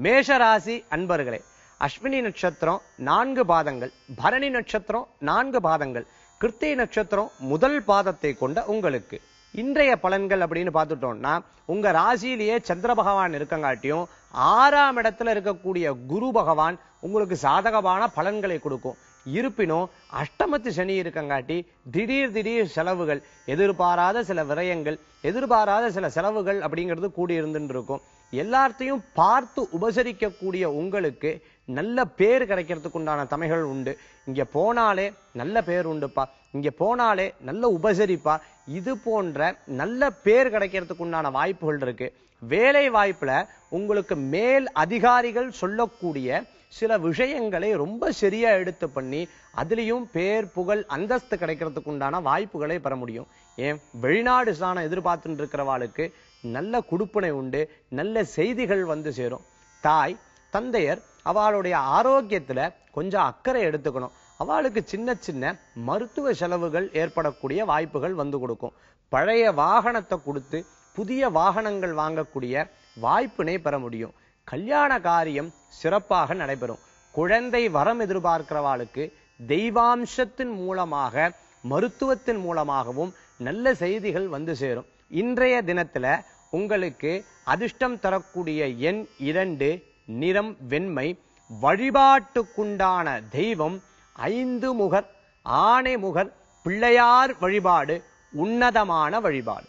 மேஷராசி அன்பர்களே, அஸ்வினி நட்சத்திரம் 4 பாதங்கள், பரணி நட்சத்திரம் 4 பாதங்கள், கிருத்திகை நட்சத்திரம் முதல் பாதத்தை கொண்ட உங்களுக்கு இன்றைய பலன்கள் அப்படின்னு பார்த்துட்டோம்னா, உங்க ராசியிலேயே சந்திர பகவான் இருக்கங்காட்டியும் 6ஆம் இடத்துல இருக்கக்கூடிய குரு பகவான் உங்களுக்கு சாதகமான பலன்களை கொடுக்கும். இருப்பினும் அஷ்டமத்து சனி இருக்கங்காட்டி திடீர் செலவுகள், எதிர்பாராத சில விரயங்கள், எதிர்பாராத சில செலவுகள் அப்படிங்கிறது கூடி இருந்துட்டு இருக்கும். எல்லாத்தையும் பார்த்து உபசரிக்கக்கூடிய உங்களுக்கு நல்ல பேர் கிடைக்கிறதுக்கு உண்டான தமைகள் உண்டு. இங்க போனாலே நல்ல பேர் உண்டுப்பா, இங்க போனாலே நல்ல உபசரிப்பா, இது போன்ற நல்ல பேர் கிடைக்கிறதுக்கு உண்டான வாய்ப்புகள் இருக்கு. வேலை வாய்ப்புல உங்களுக்கு மேல் அதிகாரிகள் சொல்லக்கூடிய சில விஷயங்களை ரொம்ப சரியா எடுத்து பண்ணி அதுலயும் பேர் புகழ் அந்தஸ்து கிடைக்கிறதுக்கு உண்டான வாய்ப்புகளை பெற முடியும். ஏன் வெளிநாடு சாணம் எதிர்பார்த்துட்டு இருக்கிறவாளுக்கு நல்ல குடுப்பனை உண்டு, நல்ல செய்திகள் வந்து சேரும். தாய் தந்தையர் அவளுடைய ஆரோக்கியத்துல கொஞ்சம் அக்கறை எடுத்துக்கணும். அவளுக்கு சின்ன மருத்துவ செலவுகள் ஏற்படக்கூடிய வாய்ப்புகள் வந்து கொடுக்கும். பழைய வாகனத்தை கொடுத்து புதிய வாகனங்கள் வாங்கக்கூடிய வாய்ப்பினை பெற முடியும். கல்யாண காரியம் சிறப்பாக நடைபெறும். குழந்தை வரம் எதிர்பார்க்கிறவாளுக்கு தெய்வாம்சத்தின் மூலமாக மருத்துவத்தின் மூலமாகவும் நல்ல செய்திகள் வந்து சேரும். இன்றைய தினத்துல உங்களுக்கு அதிர்ஷ்டம் தரக்கூடிய எண் 2, நிறம் வெண்மை, வழிபாட்டுக்குண்டான தெய்வம் 5 முகர் ஆணை முகர் பிள்ளையார் வழிபாடு உன்னதமான வழிபாடு.